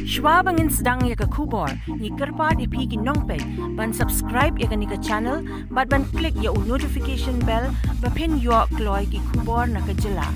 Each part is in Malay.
Shwa bangin sedang ya ke kubor, ni kerpat ipi ki nongpek, ban subscribe ya ke ni ke channel, ban klik ya notification bell, bapin yuak kloy ki kubor na ke jela.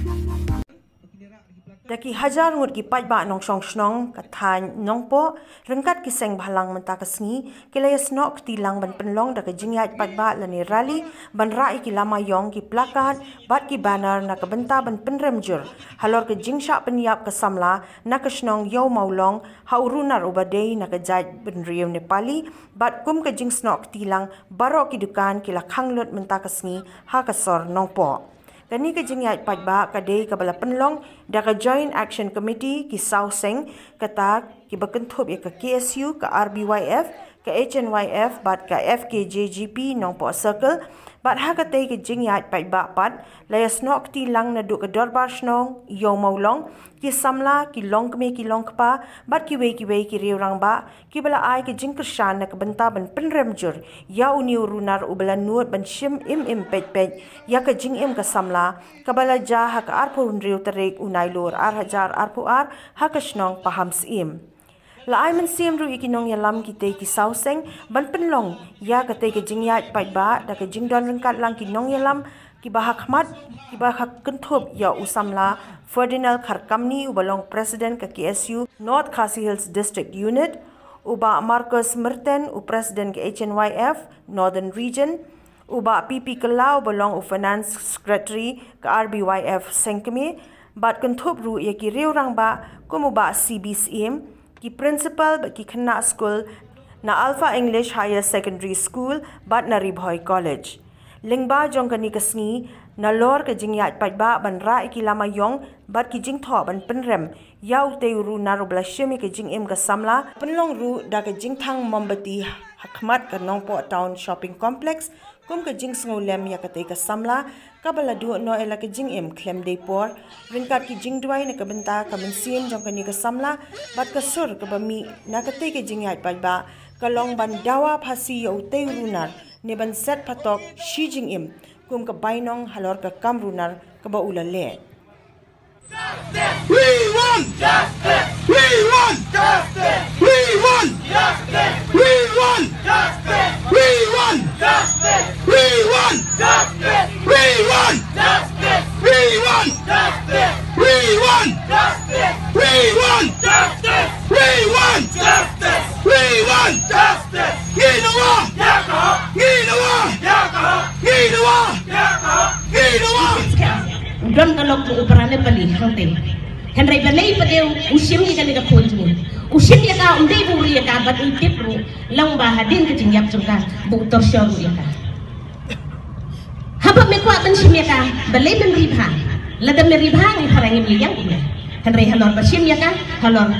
Daki hajar ngut ki pat ba nong song snong kathan nong po rengkat ki seng bhalang menta kasngi kilaya snok tilang ban penlong dak jingyat pat ba lani rally ban rai ki lama yong ki plakat bat ki banner na ka benta ban penremjur halor ke jingsha penyap ke samla na ka snong yo maulong haurunar ubadei na ka jaj ban riu nepali bat kum ke jing snok tilang baro ki dukan ki la khanglut menta kasngi ha ka sor nong po kani ke jingyat patba kadei kabala penlong da ka joint action committee ki sauseng kata ki bakenthop ya ka KSU ka RBYF ka HNYF bat ka FKJGP nong po circle bat ha ka tei ke jingyat patba pat laya snok ti lang na du ka dorbar snong yo maulong ki samla ki long kpa bat ki wei ki riurang ba ki bala ai ke jingkershan na ka benta ban penremjur ya uni urunar ubala nuot ban shim im pet ya ka jing im ka samla kabala ja ha ka arpo riu terek unai lor ar hajar arpo ar ha ka snong paham sim la ai men sim ru ikinong ya lam ki te ki sauseng ban penlong ya ka te ke jingyat patba da ka jingdon rengkat lang ki nong ya lam ki bahak mat ki bahak kenthop ya usamla Ferdinand Kharkamni ubalong president ka KSU North Khasi Hills District Unit uba Marcus Merten u president ka HNYF Northern Region uba PP Kalau ubalong u finance secretary ka RBYF Sengkeme bat kenthop ru ya ki riurang ba kumuba CBCM ki principal ba ki khna school na Alpha English Higher Secondary School bat na Ribhoy College lingba jong kani kasngi na lor ka jingyat patba ban ra ki lama yong bat ki jing tho ban penrem yau te ru naru bla shemi ka jing em ka samla penlong ru da ka jing thang mombati hakmat ka nongpo town shopping complex kum ka jing snolem ya ka te ka samla ka bala du no ela ka jing em khlem de por ringkat ki jing duai na ka benta ka mensien jong kani ka samla bat ka sur ka bami na ka te ka jingyat patba ka long ban dawa phasi yo te ru nar ne ban set patok shi jing em kum ka bainong halor ka kamrunar ka baula le We want justice. We want justice. We want justice. We want justice. We want justice. We want justice. We want justice. We want justice. We want justice. We want justice. We want justice. We want justice. Ginawa. Ginawa. Ginawa. Ginawa. Don kalok tu uparane pali hangte henry balai padeu usim ni kali ka khonjni usim ya ka undai buri ya ka bat utip ru lang ba hadin ka jingyap jungka bu tor sharu ya ka haba me kwa ban sim ya ka balai ban ribha ladam me ribha ni harangi mi yang ina henry halor basim ya ka halor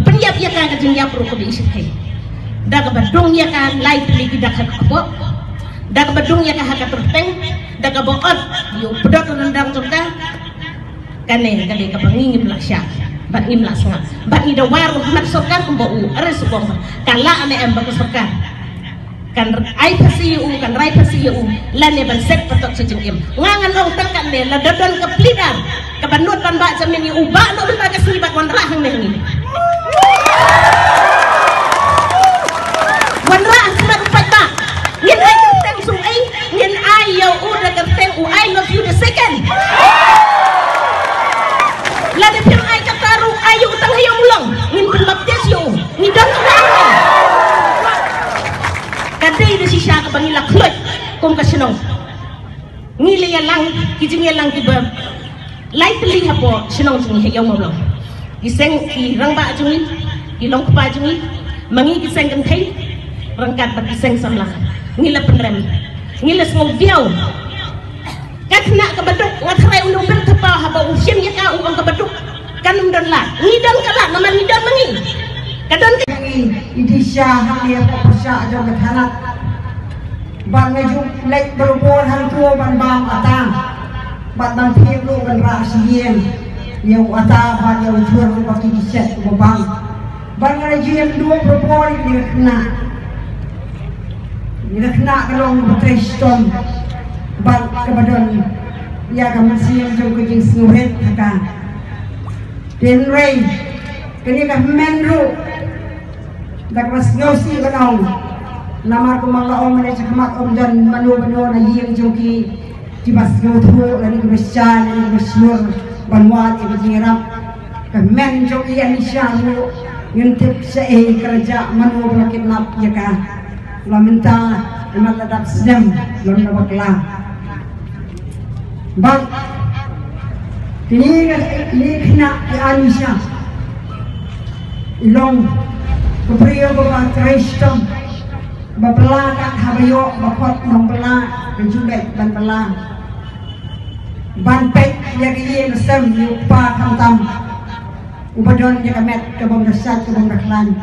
penyap ya ka jingyap ru ko bi ishe daga badung ya ka lai tli dak ko daga badung ya ka hakaturteng daga boot yo pedot nendang jungka kane kali ka pangingim laksya bat imla nga bat ida waru mat sokar kumbo are subong kala ane emba ko sokar kan ai pasiu kan rai pasiu lane ban set patok sejengim ngangan ong tangkan ne la dodon ke plidan ka banut ban ba jamin ni uba no ba ka slibat wan rahang ne ni wan rahang semat patba ngin ai teng su ai ngin ai yo udah kerteng u I love you the second la de pim ai kataru ayu utang hayo mulong ngin baptis yo ni don ka kadai de sisha ka bangila khloy kum ka sinong ngile ya lang kijing ya lang tiba lightly hapo sinong jing hayo mulong giseng ki rangba jungi ilong pa jungi mangi giseng kan thai rangkat bat giseng samla ngila penrem ngila smong diaw katna ka baduk ngatray unong bertapa haba usim ya ka uang ka baduk kanum don la ngidon kala naman ngidon mangi kadon idi sya hang ya pasya jog thanat bang ngaju lek berupor hang tuo ban bam atang bat ban thiep lu ban ra siem yeu ata ban yeu chur ba ki set ko bang bang ngaju yang dua berupor ni kena kalong betreston ban kabadon ya kamasiem jong kujing snuhet thaka den rei kini kah menru dak mas ngosi banong namar ko mga om na sa kamak om dan manu na ying joki tibas ngotho lani Krisyan lani Krisyur banwat ibigirap kah men joki anisya mo ngintip sa kerja manu kidnap ya ka lamenta imatladak sedem lon na bakla bang ini kena anisya ilong kepriyo bawa Kristen bapela kat habayo bakot nombela kejulet ban bela ban pek ya kiye mesem yupa kamtam ubadon ya kamet kabong dasat kabong daklan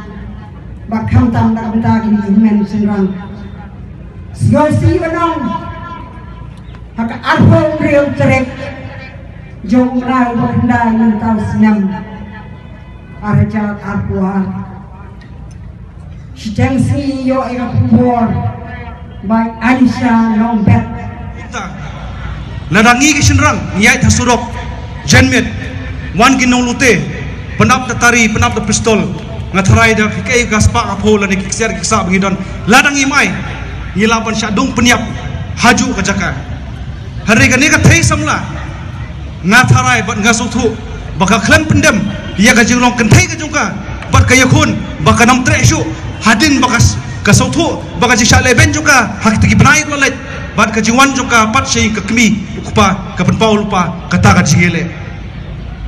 bak kamtam dak benta gini men senrang sgosi banong hak arho real trek jong rai bakndai mentau senam arjat arpuar sidang yo ira pur by Anisha Longbet ladangi kisenrang nyai thasurok jenmet wan ginong lute penap tari penap pistol ngatharai da kai gaspa apo lani kikser kiksa bangidon ladangi mai ngilapan syadung peniap haju ke jaka hari gani ka thai samla ngatharai bat ngasuthu baka klan pendem ia gajing long kentai ke jungka bat kayakun baka nam treshu hadin bakas kasautu baka jisha leben juga hak tigi benai lalet bat kajiwan juga pat sei ke kemi kupa ke penpau lupa kata ka jingele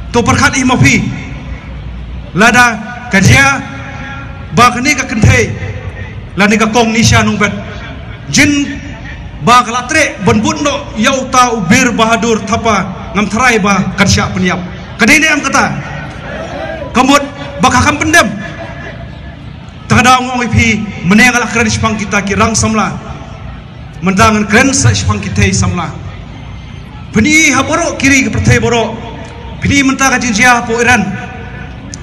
to perkhat i mafi lada kajia bakani ka kentai lani ka kong nisha nung bet jin ba kalatre bonbun no yauta ubir bahadur thapa ngam tharai ba kansya peniap kadene am kata kamut baka kam pendem takada ngong ipi menengal akran spang kita kirang samla mendangan kren sa spang kita samla beni haboro kiri ke pertai boro beni menta ka jinjia po iran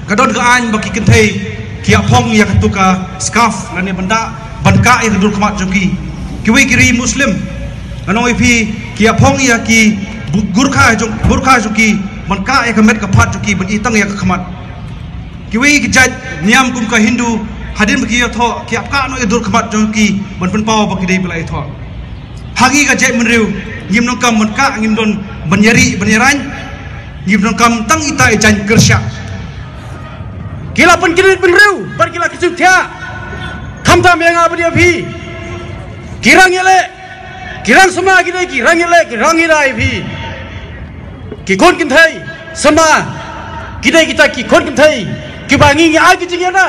kadon ka an baki kentai kia phong ya katuka scarf lani benda banka ya kedur kemat joki kiwi kiri muslim ngong ipi kia phong ya ki gurkha joki banka ya kemet kapat joki ben itang ya kemat kiwi kijat niam kum ka Hindu hadin bagi tho ki apka no idur khamat joki ban penpau bagi dei belai tho hagi ka jai menriu ngim nong kam menka ngim don benyari benyaran ngim nong kam tang ita jan kersya kila pen kiri benriu bar kila kisutya khamta menga badi api kirang yele kirang sama gide kirang yele kirang ira api ki kon kin thai sama gide kita ki kon kin thai ki bangi ngi ai ki jingena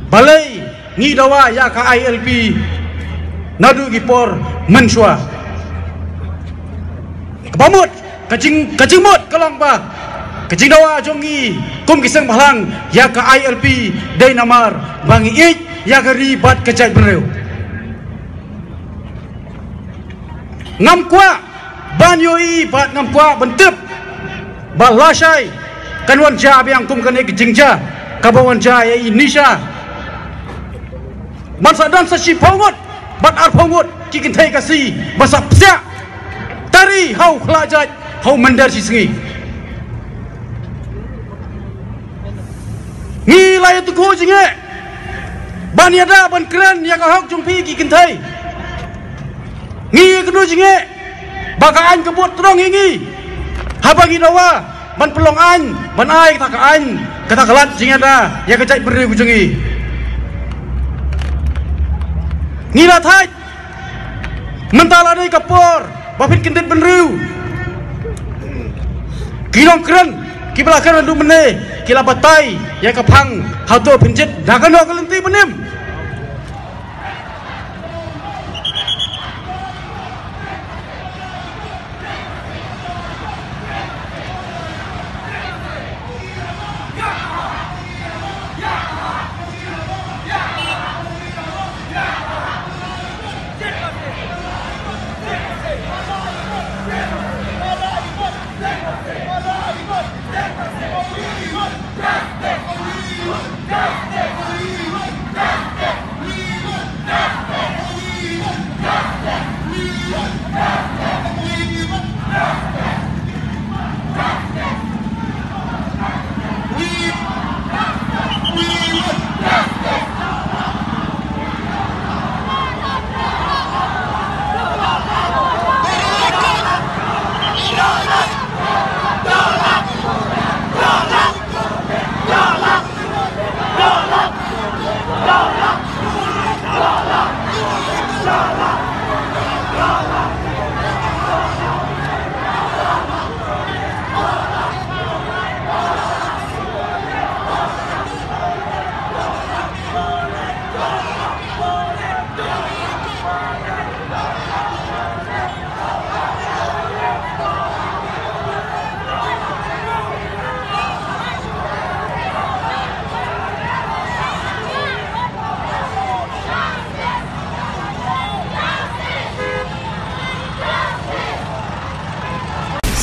balai ngi dawa ya ka ILP nadu gipor mensua kebamut kacing mut kalong ba kacing dawa jongi kum kiseng balang ya ka ILP dai namar bangi ik ya ka ribat kejat benreu ngam kwa ban yoi bat ngam kwa bentep balasai kanwan ja biang kum kane kejingja kabawan ja ya Indonesia mansa dan sa sipongot bat ar pongot kikin thai kasi basap sia tari hau khlajat hau mandar si sengi ngi lai tu ko jinge ban yada ban kren ya ka hok jungpi kikin thai ngi kedu jinge baka an kebut trong ngi habangi dawa ban pelong an ban ai kata ka an kata kalat jinge da ya kecai beri kujengi ngila thai mentala dei kapor bapit kindet benriu kilong kren kibla kren du mene kila batai ya kapang hato pinjit dagano kalenti benem Justice!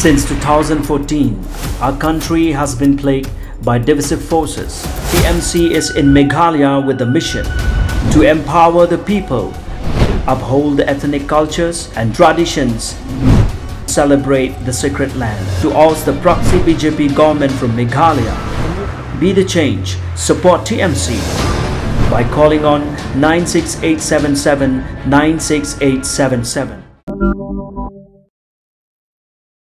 Since 2014, our country has been plagued by divisive forces. TMC is in Meghalaya with the mission to empower the people, uphold the ethnic cultures and traditions, celebrate the sacred land. To oust the proxy BJP government from Meghalaya, be the change, support TMC by calling on 96877 96877.